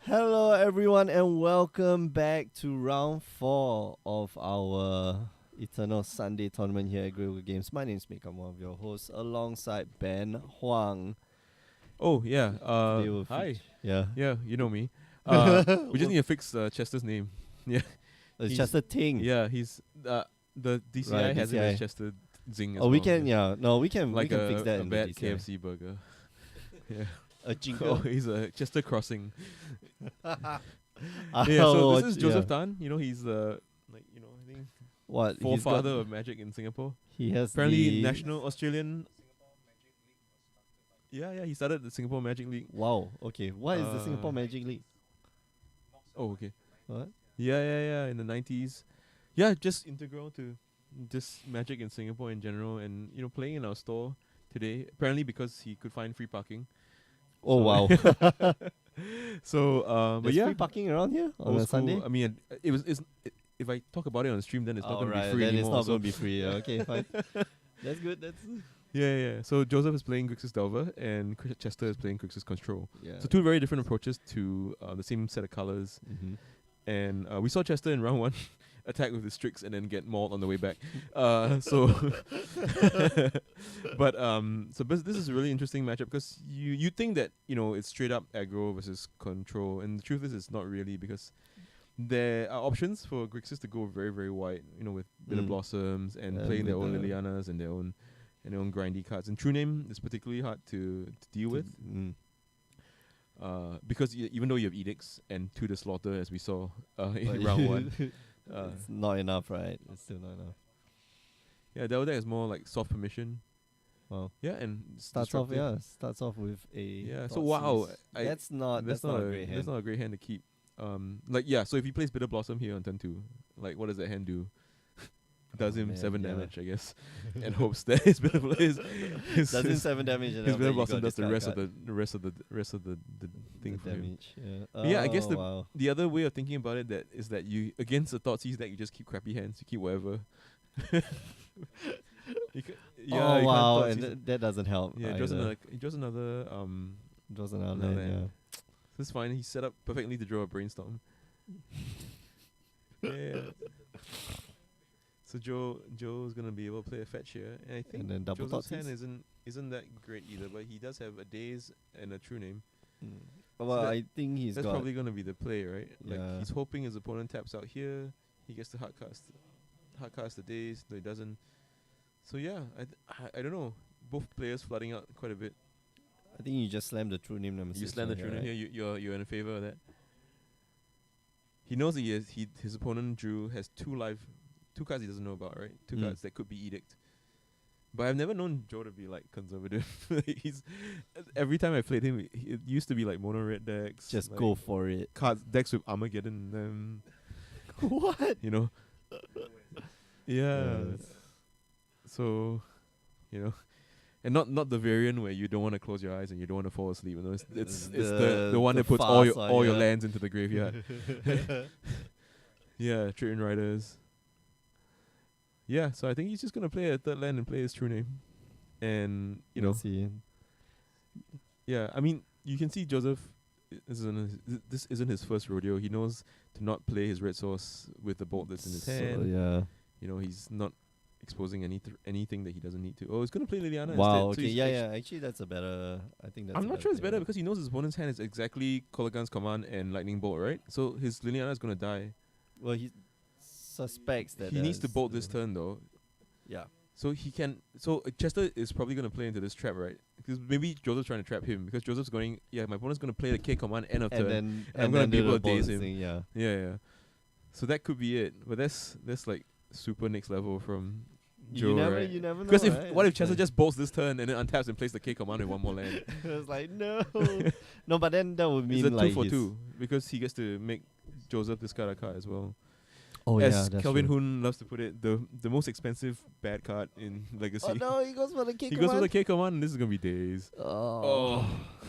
Hello, everyone, and welcome back to round 4 of our Eternal Sunday tournament here at Grey Games. My name is Mick. I'm one of your hosts alongside Ben Huang. Oh yeah. Today we'll Hi. Yeah. Yeah, you know me. We just need to fix Chester's name. Yeah. It's he's- just a thing. Yeah, he's the DCI Right, has him DCI. as Chester Zing as Oh, we well. can, yeah. No, we can, Like we can fix that a in bad the DCI. KFC burger. Yeah. A Oh, jingle. he's a Chester Crossing. Oh, Yeah. So this is Joseph Tan. You know, he's I think What? He's got- forefather of Magic in Singapore. He has Apparently, the national Australian. Yeah. He started the Singapore Magic League. Wow. Okay. What is the Singapore Magic League? Oh, okay. What? Yeah, in the 90s. Yeah, just integral to just Magic in Singapore in general, and playing in our store today. Apparently because he could find free parking. Oh, wow. So, but There's yeah, free parking around here on old a school. Sunday? I mean, if I talk about it on the stream, then it's not Oh, going to right, be free then anymore. it's not so going to be free. Okay, fine. That's good. That's yeah. So Joseph is playing Grixis Delver, and Chester is playing Grixis Control. yeah. So two very different approaches to the same set of colors. Mm-hmm. And we saw Chester in round 1 attack with the Strix and then get mauled on the way back. But this is a really interesting matchup because you think that it's straight up aggro versus control, and the truth is it's not really, because there are options for Grixis to go very, very wide, with Bitter Blossoms and playing their own with the- Lilianas and their own grindy cards. And True Name is particularly hard to deal with. Because even though you have edicts and to the slaughter, as we saw in round 1, It's not enough, right? It's still not enough. yeah, Delver deck is more like soft permission. Well, Yeah, and starts off with a Yeah, so dot wow, seize. I- that's not a great hand. That's not a great hand to keep. So if he plays Bitter Blossom here on turn 2, like what does that hand do? Does Oh, him man, 7 yeah. damage, I guess, and hopes that his Bitter his Does him 7 damage and his then Bitter you Blossom got does the discard rest of card. the rest of the thing for him. damage. Yeah. But yeah, I guess Oh, wow. The other way of thinking about it is that you, against the Thoughtseize deck, you just keep crappy hands, you keep whatever. You ca- yeah, oh you can't wow, Thoughtseize and that doesn't help. Yeah, he draws another Draws another another land, land. This is fine. He's set up perfectly to draw a brainstorm. Yeah. So Joe's gonna be able to play a fetch here, and I think And then double Joseph's Thoughtseize? hand isn't that great either, but he does have a Daze and a True Name. yeah. Well, that- I think he's That's got. probably gonna be the play, right? Like Yeah. he's hoping his opponent taps out here, he gets to hardcast the Daze, no he doesn't. So yeah, I don't know. Both players flooding out quite a bit. I think you just slam the true name nemesis. You slam the right True Name here, here. You're in favor of that. He knows his opponent Drew has two cards he doesn't know about, right? Two Mm. cards that could be Edict. But I've never known Joe to be like conservative. He's every time I played him, it used to be like mono red decks. Just like go for it. cards decks with Armageddon in them. What? You know. Yeah. Yes. So, and not the variant where you don't want to close your eyes and you don't want to fall asleep. It's the one the that puts all fast your one, your yeah. lands into the graveyard. Yeah, Triton Riders. Yeah, so I think he's just gonna play a third land and play his True Name, and Let's see. yeah. I mean, you can see Joseph. This isn't his first rodeo. He knows to not play his red source with the bolt that's in his So, hand. yeah. He's not exposing anything that he doesn't need to. Oh, he's gonna play Liliana Wow. instead. So Okay. he's Yeah. Actually, that's a better. I think that's. I'm a not sure it's play, better right? because he knows his opponent's hand is exactly Kolaghan's Command and Lightning Bolt, right? So his Liliana is gonna die. Well, he suspects that He needs to there's, bolt this turn though. Yeah. So he can. So Chester is probably gonna play into this trap, right? Because maybe Joseph's trying to trap him because Joseph's going. Yeah, my opponent's gonna play the K command end of And turn. then I'm gonna then be do able the to daze bolt him. thing, yeah. Yeah. So that could be it. But that's like super next level from Joe, You never right? know. Because right? what if It's Chester like- just bolts this turn and then untaps and plays the K command with one more land? it's like no, no. But then that would mean It's a like 2 for his- 2 because he gets to make Joseph discard a card as well. Oh As yeah, that's Kelvin true. Hoon loves to put it, the most expensive bad card in Legacy. Oh no, he goes for the kick. He goes for the K command and this is gonna be days. Oh,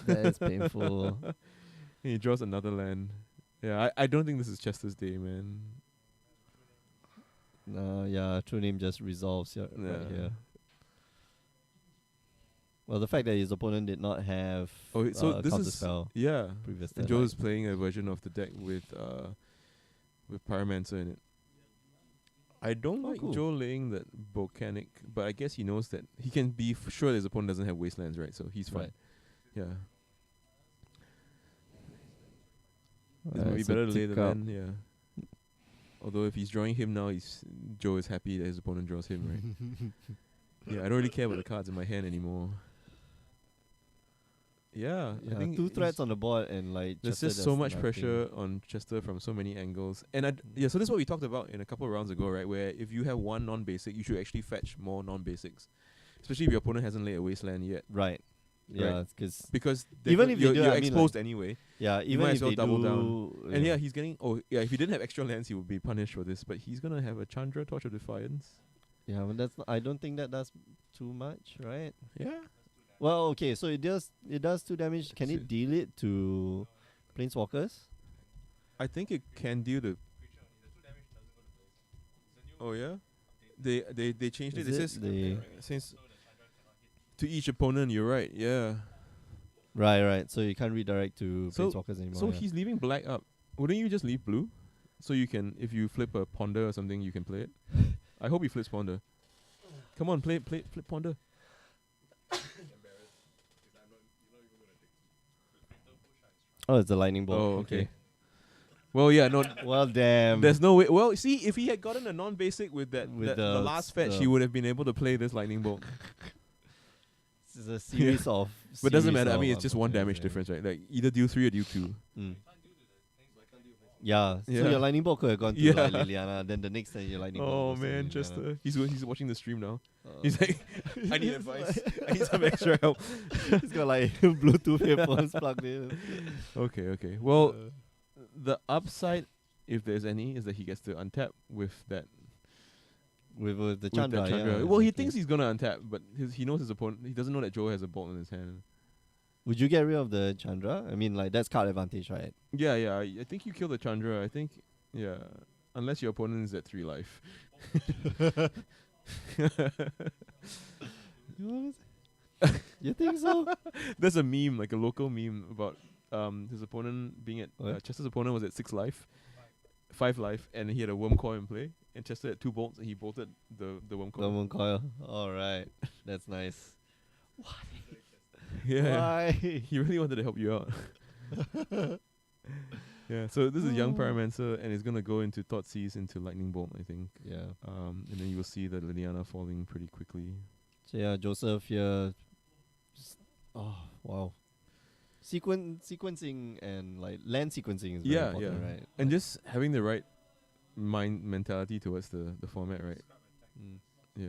that's painful. He draws another land. Yeah, I don't think this is Chester's day, man. No, yeah, true name just resolves right Yeah. here. Well, the fact that his opponent did not have so this counter is spell yeah. previous And turn, Joe is playing a version of the deck with Pyromancer in it. I don't Oh, like cool. Joe laying that Volcanic, but I guess he knows that he can be sure that his opponent doesn't have Wastelands, right? So he's fine. Right. Yeah. This might be better to lay the land, yeah. Although if he's drawing him now, Joe is happy that his opponent draws him, right? Yeah, I don't really care about the cards in my hand anymore. Yeah, I think two threats on the board and like there's Chester just so does much nothing. pressure on Chester from so many angles. And so this is what we talked about in a couple of rounds ago, right? Where if you have one non-basic, you should actually fetch more non-basics. Especially if your opponent hasn't laid a wasteland yet. Right. Yeah, Right. because they're even go- if they you're, do, you're I mean, exposed anyway. yeah, even might if as well they double do, down. And yeah, he's getting. Oh yeah, if he didn't have extra lands, he would be punished for this. But he's gonna have a Chandra, Torch of Defiance. yeah, but I don't think that does too much, right? Yeah. Well, okay, so it does 2 damage. Can That's it deal it to planeswalkers? I think it can deal the. Oh yeah, they changed it. Is It it says the- since to each opponent. You're right. Yeah. Right. So you can't redirect to So- planeswalkers anymore. So yeah. he's leaving black up. Wouldn't you just leave blue? So you can, if you flip a Ponder or something, you can play it. I hope he flips Ponder. Come on, flip Ponder. Oh, it's a lightning bolt. Oh, okay. Well, yeah, no. Well, damn. There's no way. Well, see, if he had gotten a non-basic with that, With the the last fetch, he the- would have been able to play this lightning bolt. This is a series of. But it doesn't series matter. I of mean, it's just one unfortunate damage things. difference, right? Like either deal 3 or deal 2. Mm. Yeah. So Yeah. your lightning bolt could have gone to Yeah. like Liliana. Then the next time your lightning bolt. Oh goes to man, Liliana. Chester. He's watching the stream now. Uh, He's like, I need advice. I need some extra help. He's got like Bluetooth headphones plugged in. Okay. Well, the upside, if there's any, is that he gets to untap with that. With the With Chandra. that Chandra. Yeah, Well, he exactly. thinks he's gonna untap, but he knows his opponent. He doesn't know that Joe has a bolt in his hand. Would you get rid of the Chandra? I mean, like that's card advantage, right? Yeah. I think you kill the Chandra. I think, yeah, unless your opponent is at 3 life. You think so? There's a meme, like a local meme about his opponent being at What? Chester's opponent was at 6 life, 5 life, and he had a worm coil in play. And Chester had 2 bolts, and he bolted the worm coil. Lemon coil. All right, that's nice. Yeah, Why? he really wanted to help you out. Yeah, so this is young Pyromancer, and it's gonna go into Thoughtseize into Lightning Bolt, I think. Yeah. And then you will see the Liliana falling pretty quickly. So yeah, Joseph here. Oh wow. Sequencing and like land sequencing is very Yeah, important, yeah. right? And just having the right mentality towards the format, right? Mm. Yeah.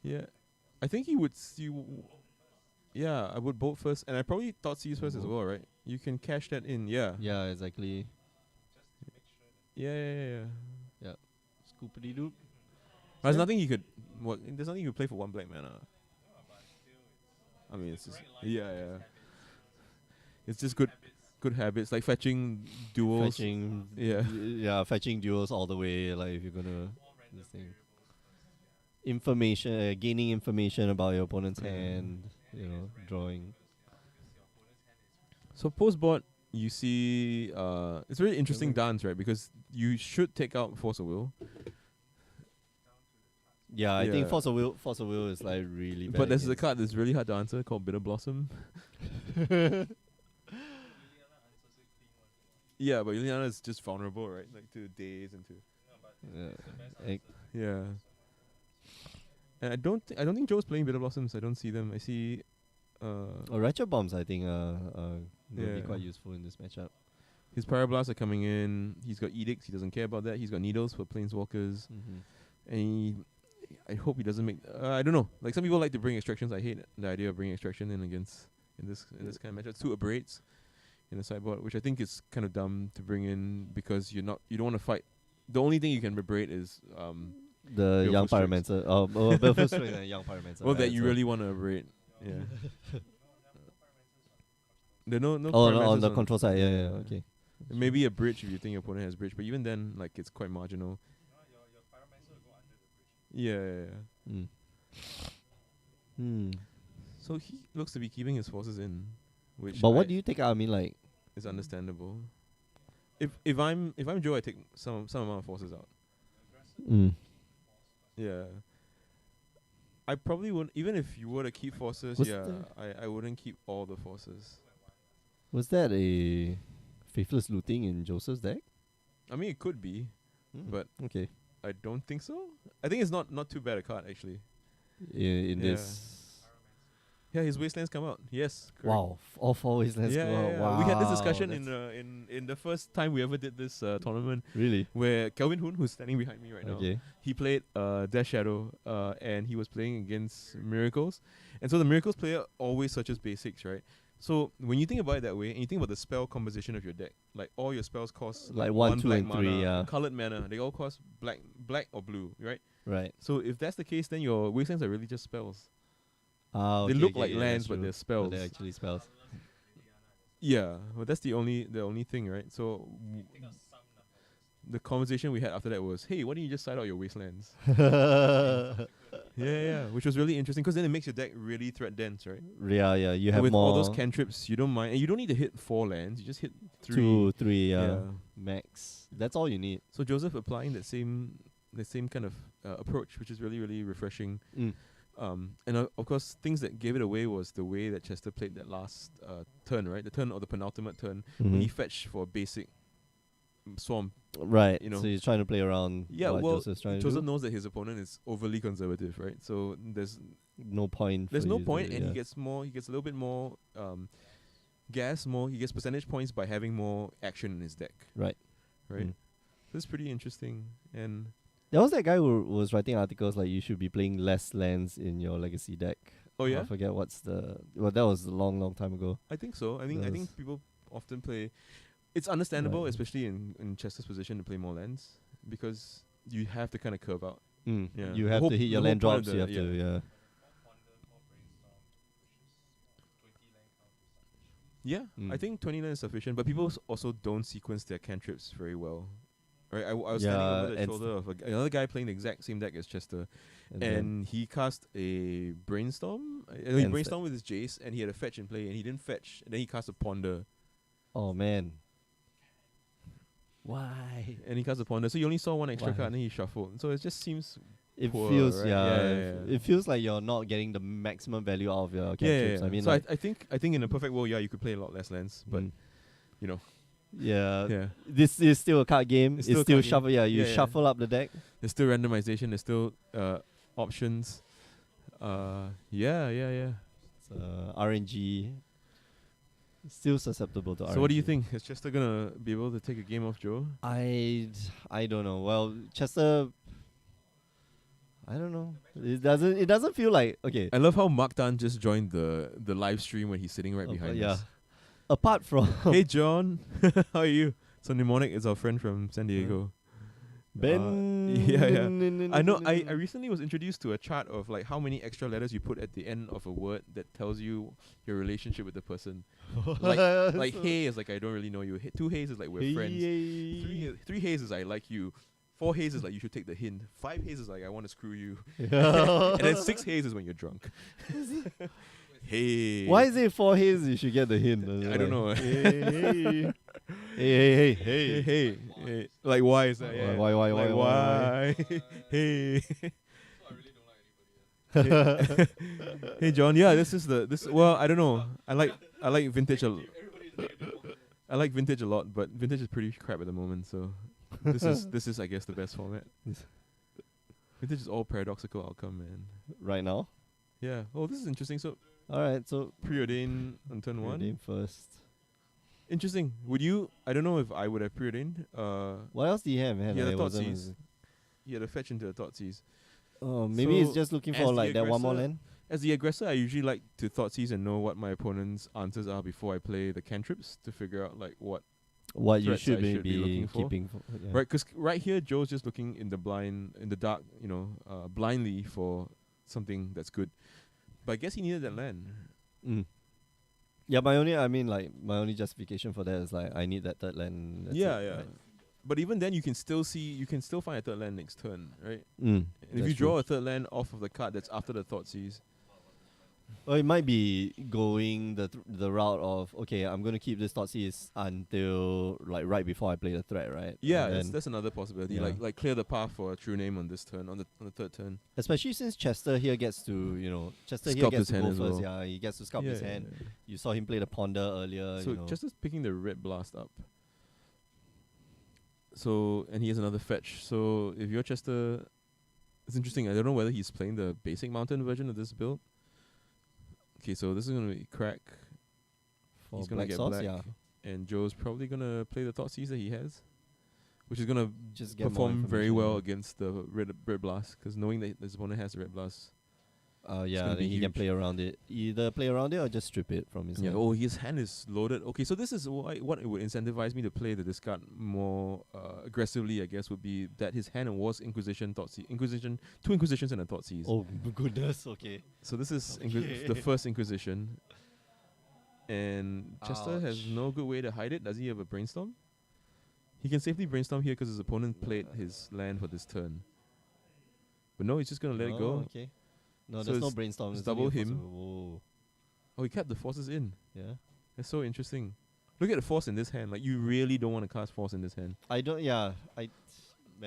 Yeah. I think he would see. Yeah, I would bolt first, and I probably thought Seize first as well, right? You can cash that in, yeah. Yeah, exactly. Yeah. Scoopity doop. There's Yeah. nothing you could. There's nothing you could play for 1 black mana. I mean, it's just yeah. It's just good habits like fetching duels. Fetching duels all the way. Like if you're gonna this thing. Information, gaining information about your opponent's hand. Drawing. So post board, you see, it's a very interesting dance, right? Because you should take out Force of Will, Yeah, I think Yeah. Force of Will is like really bad. but there's a against- card that's really hard to answer called Bitter Blossom. Yeah, but Liliana is just vulnerable, right? Like to days and to yeah. And I don't think Joe's playing Bitter Blossoms. I don't see them. I see. Ratchet Bombs, I think, will be Yeah. quite useful in this matchup. His Pyroblasts are coming in. He's got Edicts. He doesn't care about that. He's got Needles for Planeswalkers. Mm-hmm. And I hope he doesn't make. I don't know. Like some people like to bring extractions. I hate the idea of bringing extraction in this kind of matchup. 2 Abrades in the sideboard, which I think is kind of dumb to bring in because you don't want to fight. The only thing you can abrade is The Baleful young Strix. Pyromancer. Baleful Strix and young Pyromancer. well that right, you so- really want to abrade. Yeah. There are no. Oh, no, on Pyromancers the control side. Yeah, okay. Maybe a bridge if you think your opponent has bridge, but even then, like it's quite marginal. Yeah. Mm. Hmm. So he looks to be keeping his forces in, which But what do you take out? I mean, like, is understandable. If I'm Joe, I take some amount of forces out. mm, Yeah. I probably wouldn't, even if you were to keep forces, Was yeah, I wouldn't keep all the forces. was that a faithless looting in Joseph's deck? I mean, it could be, but okay, I don't think so. I think it's not too bad a card, actually. in Yeah. this. Yeah, his wastelands come out. Yes, correct. Wow, all four wastelands Yeah, go yeah, out. yeah. Wow, We had this discussion that's in the first time we ever did this tournament, really where Kelvin Hoon, who's standing behind me right now, okay. he played Death Shadow, and he was playing against Miracles, and so the Miracles player always searches basics, right? So when you think about it that way, and you think about the spell composition of your deck, like all your spells cost Like 1, 2, black and 3, mana, yeah. colored mana, they all cost black or blue, right? Right. So if that's the case, then your wastelands are really just spells. Ah, They okay, look okay, like yeah, lands, that's but true. they're spells. But they're actually spells. Yeah, but that's the only thing, right? So the conversation we had after that was, hey, why don't you just side out your wastelands? Yeah, which was really interesting because then it makes your deck really threat dense, right? Yeah, you have With more all those cantrips, you don't mind, and you don't need to hit 4 lands. You just hit 3. 2, 3, Yeah. max. That's all you need. So Joseph applying that same kind of approach, which is really really refreshing. Mm. And of course, things that gave it away was the way that Chester played that last turn, right? The turn or the penultimate turn when he fetched for basic Swamp. Right. You know. So he's trying to play around. Yeah, what well, Joseph's trying to Joseph do. knows that his opponent is overly conservative, right? So there's No point. there's for no you point, to, and he gets a little bit more gas, he gets percentage points by having more action in his deck. Right. Right. Mm. That's pretty interesting. And There was that guy who was writing articles like you should be playing less lands in your legacy deck. oh yeah, I forget what's the. Well, that was a long time ago. I think so. I think There's- people often play. It's understandable, Right. especially in Chester's position, to play more lands because you have to kind of curve out. Mm. Yeah. You The have whole- to hit your the whole land point of drops. You have the- to. Yeah. Yeah, Mm. I think 20 land is sufficient, but people also don't sequence their cantrips very well. Right, I was Yeah, standing over the and shoulder of another guy playing the exact same deck as Chester, And then- and he cast a brainstorm. He And brainstormed with his Jace, and he had a fetch in play, and he didn't fetch. And then he cast a ponder, oh man. Why? and he cast a ponder. So you only saw one extra Why? card, and then he shuffled. So it just seems It poor, feels right? yeah, Yeah. It feels like you're not getting the maximum value out of your yeah. cantrips. I mean, so like, I think in a perfect world, yeah, you could play a lot less lands, but mm. you know, yeah, yeah, this is still a card game. It's It's still a still card game. shuffle. Yeah, you Yeah, yeah. shuffle up the deck. there's still randomization. There's still options. Yeah. It's, RNG. Still susceptible to RNG. So what do you think? Is Chester gonna be able to take a game off Joe? I don't know. Well, Chester. I don't know. It doesn't feel like okay. I love how Mark Tan just joined the live stream when he's sitting right behind yeah. us. Apart from Hey John, how are you? So Mnemonic is our friend from San Diego. Ben. Yeah. I know. I recently was introduced to a chart of like how many extra letters you put at the end of a word that tells you your relationship with the person. Like hey is like I don't really know you. 2 hays is like we're friends. 3 hays is I like you. 4 hays is like you should take the hint. 5 hays is like I want to screw you. And then 6 hays is when you're drunk. Hey. Why is it 4 hays? You should get the hint. I don't know. Hey. Hey. Like why is that? Yeah. Why? Like, why? Hey. Hey John, yeah, this well, I don't know. I like vintage I like vintage a lot, but vintage is pretty crap at the moment, so this is I guess the best format. Vintage is all paradoxical outcome, man. Right now. Yeah. Oh, this is interesting. So All right. So preordain on turn 1. name first. Interesting. Would you? I don't know if I would have preordained. What else do you have, man? He had Like, a it wasn't Thoughtseize. as- He had a fetch into a Thoughtseize. Oh, maybe it's So, just looking as for the like that one more aggressor- land. As the aggressor, I usually like to Thoughtseize and know what my opponent's answers are before I play the cantrips to figure out like what. What you threats should I be, should be looking for. keeping. Yeah. Right, because right here, Joe's just looking in the dark, blindly for something that's good. But I guess he needed that land. Mm. Yeah, my only justification for that is like I need that third land. That's Yeah, it, yeah. right? But even then, you can still find a third land next turn, right? Mm, And if you draw a third land off of the card that's after the Thoughtseize, Or it might be going the route of, okay, I'm gonna keep this Thoughtseize until like right before I play the threat, right? Yeah, And that's, then, that's another possibility. yeah. Like clear the path for a true name on this turn, on the third turn. especially since Chester here gets to, Chester here Sculpt gets his to hand go as first. well. Yeah, he gets to sculpt Yeah, his yeah, hand. yeah. You saw him play the Ponder earlier. So Chester's picking the Red Blast up. So, and he has another fetch. So if you're Chester, it's interesting. I don't know whether he's playing the basic mountain version of this build. Okay, so this is gonna be crack. for He's gonna Black get Sauce, black, yeah. and Joe's probably gonna play the Thoughtseize that he has, which is gonna Just get more perform very information, well yeah. against the Red Blast, because knowing that his opponent has the Red Blast. Yeah, gonna then be he can huge. play around it. Either play around it or just strip it from his Yeah. hand. Oh, his hand is loaded. Okay, so this is what it would incentivize me to play the discard more aggressively. I guess would be that his hand was Inquisition, Inquisition, 2 Inquisitions and a Thoughtseize. Oh goodness, okay. So this is Okay. the first Inquisition, and Chester has Ouch. no good way to hide it. Does he have a Brainstorm? He can safely Brainstorm here because his opponent played his land for this turn. But no, he's just gonna let it go. Okay. No, So there's no it's- brainstorm. it's there's only double a him. possible- Oh, he kept the forces in. Whoa. Yeah. That's so interesting. Look at the force in this hand. Like, you really don't want to cast force in this hand. I don't. Yeah. Man,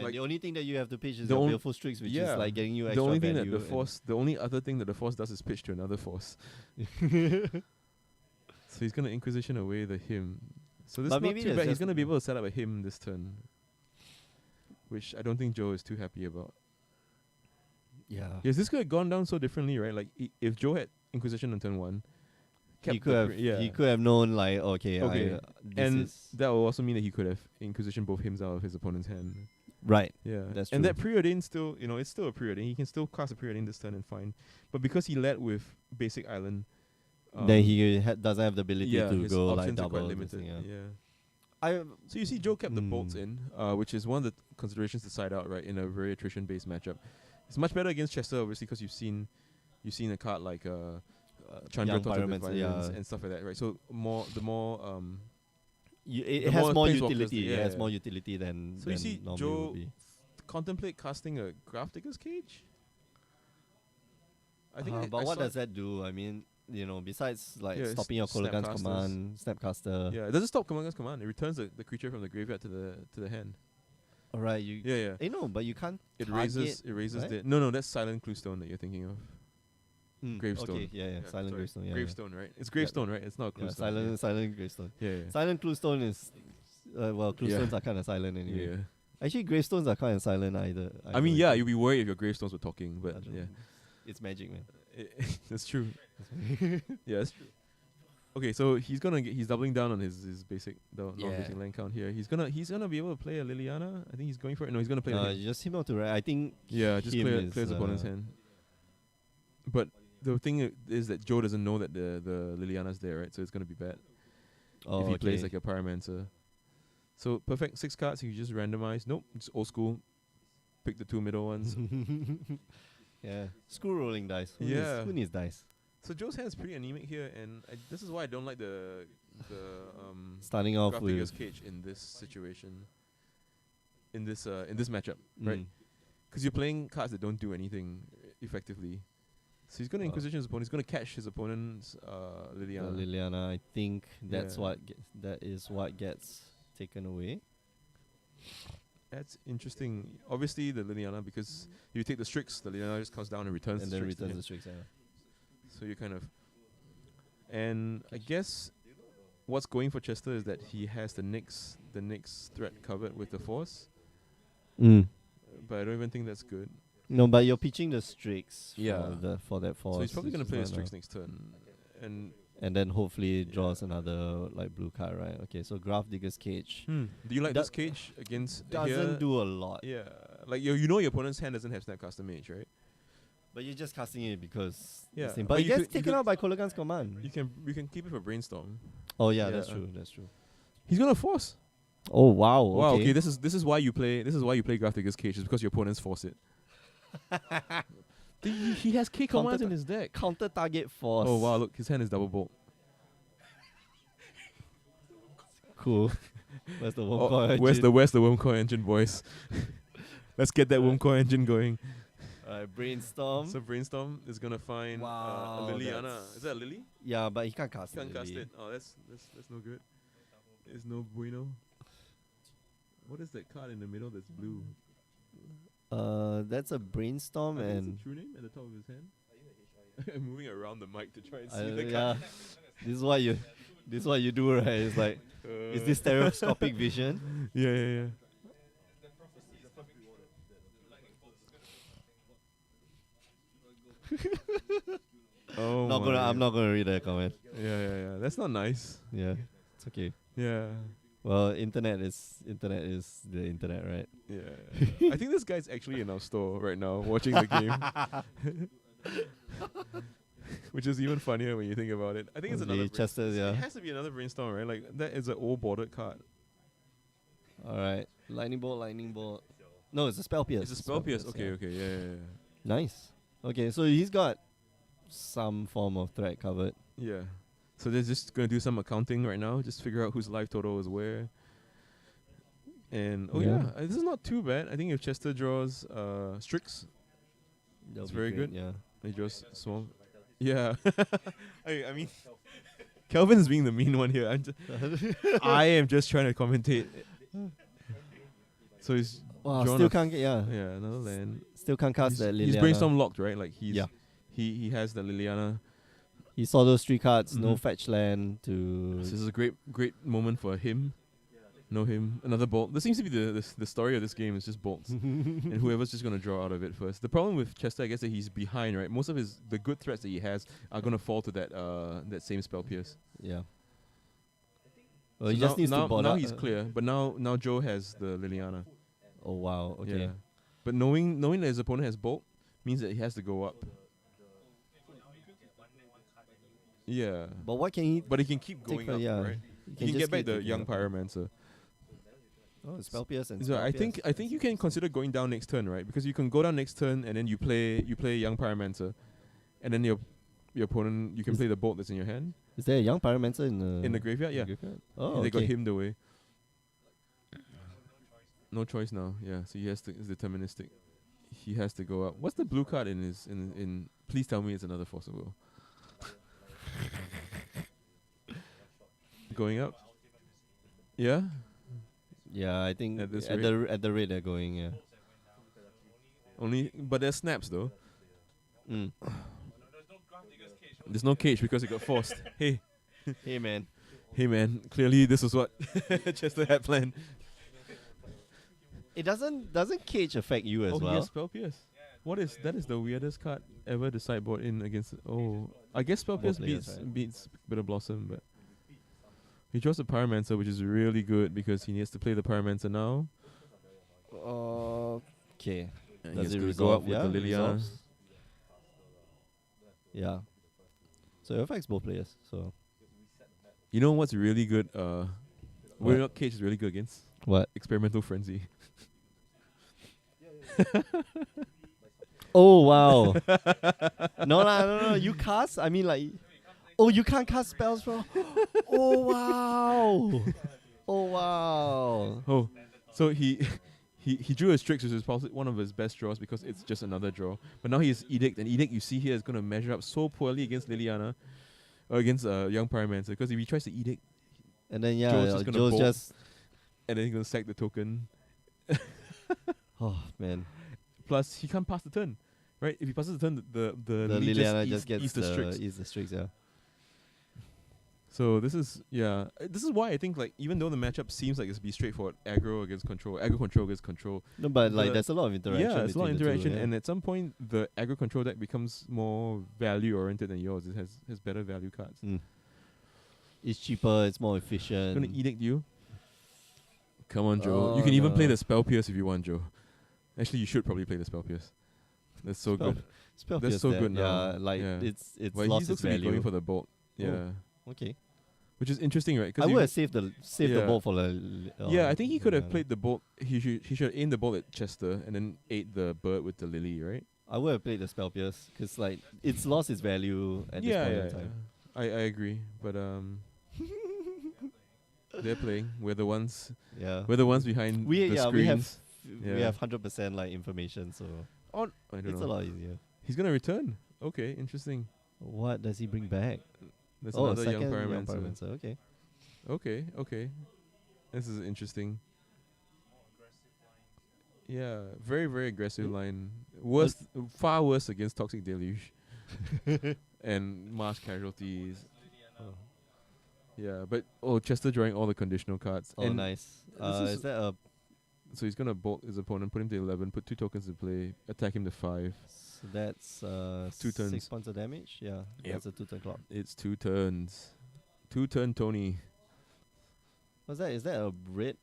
Like, the only thing that you have to pitch is the your on- Baleful Strix, which yeah, is like getting you The extra only thing that value the and- force, the only other thing that the force does is pitch to another force. So he's gonna Inquisition away the him. So this But is not maybe too there's bad. He's just- gonna be able to set up a him this turn, which I don't think Joe is too happy about. Yeah. Yes, this could have gone down so differently, right? Like if Joe had Inquisition on turn 1, He kept could the have. pre- yeah, He could have known like, okay. Okay, This and is that will also mean that he could have Inquisition both hymns out of his opponent's hand. right. Yeah, That's and true. that preordain still, it's still a preordain. He can still cast a preordain this turn and fine, but because he led with basic island, Then he doesn't have the ability yeah, to his go like options are double. quite this limited. thing, Yeah. I So you see, Joe kept the bolts Mm. in, which is one of the considerations to side out, right, in a very attrition-based matchup. It's much better against Chester, obviously, because you've seen a card like Chandra Young Thoughts of Pyromancer, Defiance yeah. and stuff like that, right? So the more it the has more more planeswalkers, utility. It yeah, has yeah. more utility than. So you than see normally Joe would be. contemplate casting a Graph Digger's Cage. I think. But I what saw does that do? I mean, besides like Yeah, it's stopping your Kolagan's Snapcasters. command, Snapcaster. Yeah, it doesn't stop Commander's command. It returns the creature from the graveyard to the hand. All right, you. Yeah, yeah. No, but you can't. It target, raises right? the no, that's Silent Cluestone that you're thinking of. Hmm, Gravestone. Okay, yeah, Silent sorry. Gravestone. Yeah, Gravestone, right? It's Gravestone, right? It's not yeah. Cluestone. Silent Gravestone. Yeah, yeah. Silent Cluestone is. Well, Cluestones Yeah. are kind of silent anyway. Yeah. Actually, Gravestones are kind of silent either. I mean, either yeah, way. you'd be worried if your gravestones were talking, I but don't yeah, know. It's magic, man. that's true. Yeah, that's true. Okay, so he's doubling down on his basic non-basic land count here. He's gonna be able to play a Liliana. I think he's going for it. No, he's gonna play. a him. Just him out to right. I think. Yeah, just him clear is, his opponent's hand. But the thing is that Joe doesn't know that the Liliana's there, right? So it's gonna be bad Oh, if he okay. plays like a Pyromancer. So perfect 6 cards. You just randomize. Nope, just old school. Pick the 2 middle ones. Yeah, screw rolling dice. Yeah. Who needs dice? So Joe's hand is pretty anemic here, and this is why I don't like the Starting off Graph with Digger's Cage in this situation. In this matchup, right? mm, Because you're playing cards that don't do anything effectively. So he's gonna Inquisition his opponent. He's gonna catch his opponent's Liliana. Liliana. I think that's Yeah. that is what gets taken away. That's interesting. Obviously the Liliana, because if you take the Strix, the Liliana just comes down and returns And the then Strix to returns him. the Strix. Yeah. So you kind of, and I guess what's going for Chester is that he has the Nyx threat covered with the Force, but I don't even think that's good. No, but you're pitching the Strix. Yeah. For that force. So he's probably which gonna is play a not Strix enough. next turn, And then hopefully draws another like blue card, right? Okay, so Graph Digger's Cage do you like Do- this cage against doesn't here? do a lot. Yeah, like your opponent's hand doesn't have Snapcaster Mage, right? But you're just casting it because Yeah, this thing. but But it you gets could- you taken could- out by Kolagan's command. You can keep it for Brainstorm. Oh yeah, that's Yeah. true. That's true. He's gonna force. Oh wow. Wow. Okay. Okay. This is why you play Graph Digger's Cage, is because your opponents force it. He has K commands in his deck. Counter target force. Oh wow! Look, his hand is double bolt. Cool. Where's the one Oh, where's the Wormcoil engine, boys? Let's get that Wormcoil engine going. Alright, brainstorm. So Brainstorm is gonna find Wow, a Liliana. that's- Is that a Lily? Yeah, but he can't cast Can't it. cast really. it. Oh, that's no good. It's no bueno. What is that card in the middle that's blue? That's a brainstorm I think and it's a true name at the top of his hand. I'm moving around the mic to try and I- see the yeah. card. This is what you do, right? It's like, is this stereoscopic vision? Yeah. Oh, I'm not gonna read that comment. Yeah. That's not nice. Yeah, it's okay. Yeah. Well, internet is the internet, right? Yeah. I think this guy's actually in our store right now watching the game. Which is even funnier when you think about it. I think it's Okay, another Chester's, It yeah. has to be another brainstorm, right? Like that is an old bordered card. All right, lightning bolt. No, it's a spell pierce. It's a spell pierce. yeah. Okay, yeah. Nice. Okay, so he's got some form of threat covered. Yeah. So they're just gonna do some accounting right now, just figure out whose life total is where. And Yeah. this is not too bad. I think if Chester draws Strix, That'll It's be very great, good. Yeah. he draws small. Yeah. I mean Kelvin's being the mean one here. I am just trying to commentate. So he's Wow, drawn still a can't get another land. still can't cast that He's Liliana. brainstorm locked, right? Like Yeah. he has the Liliana. He saw those 3 cards, no Mhm. fetch land to. This is a great moment for him. No him. Another bolt. This seems to be the story of this game is just bolts. And whoever's just gonna draw out of it first. The problem with Chester, I guess, that he's behind, right? Most of the good threats that he has are gonna fall to that same spell pierce. Yeah. Well, So he just needs now, to bother. now he's clear, but now Joe has the Liliana. Oh wow. Okay. Yeah. But knowing that his opponent has bolt means that he has to go up. Yeah. But what can he? But he can keep Take going for- up, yeah. right? He He can just get back keep the taking young up. pyromancer. Oh, spell pierce and. So spell I think pierce. you can consider going down next turn, right? Because you can go down next turn and then you play young pyromancer, and then your opponent you can Is- play the bolt that's in your hand Is there a young pyromancer in the graveyard. Yeah, Oh, they got okay. him the way. No choice now. Yeah, so he has to. It's deterministic. He has to go up. What's the blue card in his in? Please tell me it's another Force of Will. Going up. Yeah. Yeah, I think At this at the rate they're going. Yeah. Only, but there's snaps though. Mm. There's no cage because it got forced. Hey, Hey man. hey, man. Clearly, this is what Chester had planned. It doesn't cage affect you as He well. has spell pierce. What is that? Is the weirdest card ever the sideboard in against? Oh, I guess spell Both pierce players, beats right? beats Bitter Blossom, but he draws a Pyromancer, which is really good because he needs to play the Pyromancer now. Okay. And Does he it has to go up resolve? with the Yeah, Liliana. resolves. Yeah. So it affects both players. So You know what's really good? What? Weirdlock Cage is really good against what? Experimental Frenzy. Oh wow. No. You cast. I mean like. Oh, you can't cast spells from. Oh wow. Oh wow. Oh, so he drew a Strix, which is probably one of his best draws because it's just another draw. But now he has Edict, and Edict you see here is going to measure up so poorly against Liliana, or against Young Pyromancer. Because if he tries to Edict, And then yeah, Joe's just gonna Joe's bolt. just. and then he's going to sack the token. Oh man. Plus, he can't pass the turn, right? If he passes the turn, the The lead Liliana eats- just gets eats the Strix. Eats the Strix. Yeah. So this is this is why I think like even though the matchup seems like it's be straightforward, aggro against control against control. No, but like The- there's a lot of interaction. Yeah, it's a lot of between the interaction, two, yeah. and at some point the aggro control deck becomes more value oriented than yours. It has better value cards. Mm. It's cheaper. It's more It's efficient. gonna edict you. Come on, Joe. Oh, You can even play no. the spell pierce if you want, Joe. Actually, you should probably play the spell pierce. That's so Spell- good. Spell That's pierce so that, good now. Yeah, like Yeah. it's But he lost its looks to be value. going for the bolt. Yeah, Okay. which is interesting, right? I would have saved the Yeah. bolt for the. Yeah, I think he could have played the bolt. He should aim the bolt at Chester and then ate the bird with the lily, right? I would have played the spell pierce because like it's lost its value at this point in time. I agree, but they're playing. We're the ones. Yeah. We're the ones behind the we screens. have 100% like information. So I don't It's know. a lot easier. He's gonna return. Okay, interesting. What does he bring back? That's Oh, another second young young pyromancer. pyromancer. Okay. Okay. This is interesting. Yeah, very, very aggressive Hmm? line. Worse, far worse against Toxic Deluge and mass casualties. Oh, Yeah, but Chester drawing all the conditional cards. oh And nice. this Is that a? so he's gonna bolt his opponent, put him to 11, put 2 tokens to play, attack him to 5. So that's 2 turns. 6 points of damage. Yeah, Yep. that's a 2-turn clock. It's 2 turns. 2-turn Tony. What's that? Is that a red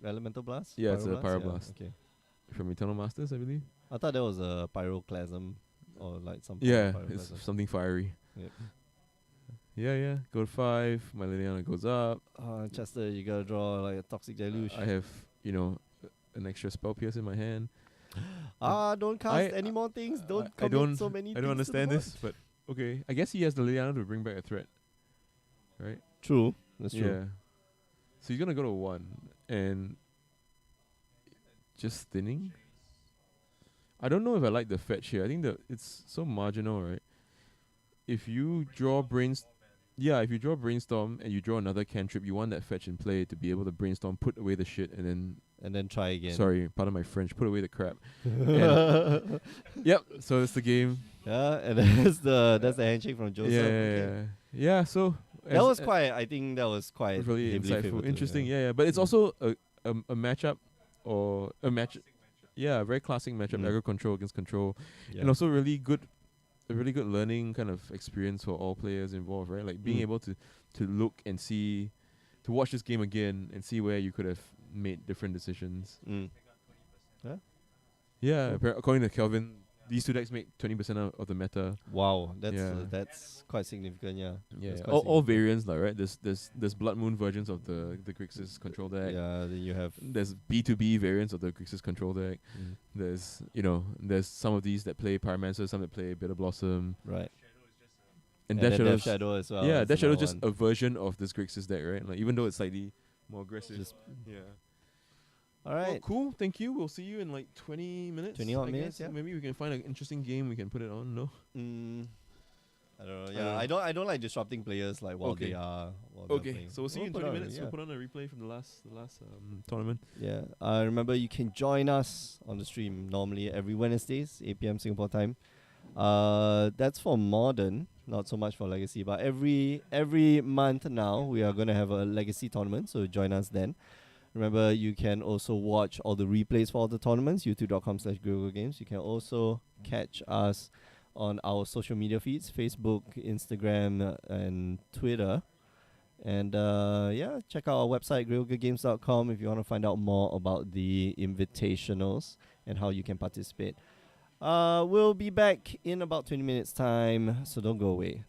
elemental blast? Yeah, it's a Pyroblast? Pyroblast. Okay. From Eternal Masters, I believe. I thought that was a pyroclasm or like some. Yeah, form of it's pyroclasm. something fiery. Yep. Yeah. Go to 5. My Liliana goes up. Chester, you gotta draw like a toxic deluge. I have, an extra spell pierce in my hand. Don't cast I- any more things. Don't I commit don't- so many I don't things to the understand board. this, but okay. I guess he has the Liliana to bring back a threat. Right? True. That's true. Yeah. So he's gonna go to 1 and just thinning. I don't know if I like the fetch here. I think that it's so marginal, right? If you draw if you draw brainstorm and you draw another cantrip, you want that fetch in play to be able to brainstorm, put away the shit, and then And then try again. sorry, pardon my French, put away the crap. yeah, Yep. So it's the game. and that's the handshake from Joseph. Okay. Yeah. So That was quite. I think that was quite really heavily insightful, favored to, interesting. Yeah. But it's also a matchup or a match. Yeah, very classic matchup. Mm. Aggro control against control, Yeah. and also a really good learning kind of experience for all players involved. Right, like being Mm. able to look and see, to watch this game again and see where you could have made different decisions. Mm. Yeah, Cool. according to Kelvin, these 2 decks make 20% of the meta. Wow, Yeah. that's quite significant. Yeah. Yeah, That's quite all significant. variants, like right. There's Blood Moon versions of the Grixis control deck. Yeah. Then you have. There's B2B variants of the Grixis control deck. Mm. There's some of these that play Pyromancer, some that play Bitter Blossom, Right. and then Death Death Shadow's. Shadow as well. Yeah, is Death Shadow's another just one. a version of this Grixis deck, right? Like even though it's slightly more aggressive. Just- yeah. All Well, right. cool. Thank you. We'll see you in like 20 minutes. 20 odd I minutes, guess. yeah. Maybe we can find an interesting game. We can put it on. No. I don't know. Yeah, I don't like disrupting players like while Okay. they are. While they're Okay. playing. So we'll see you in put 20 it on, minutes. yeah. We'll put on a replay from the last tournament. Yeah. Remember, you can join us on the stream normally every Wednesdays, 8 p.m. Singapore time. That's for Modern, not so much for Legacy. But every month now, we are going to have a Legacy tournament, so join us then. Remember, you can also watch all the replays for all the tournaments, youtube.com/GregoGames. You can also catch us on our social media feeds, Facebook, Instagram, and Twitter. And check out our website, GregoGames.com, if you want to find out more about the invitationals and how you can participate. We'll be back in about 20 minutes' time, so don't go away.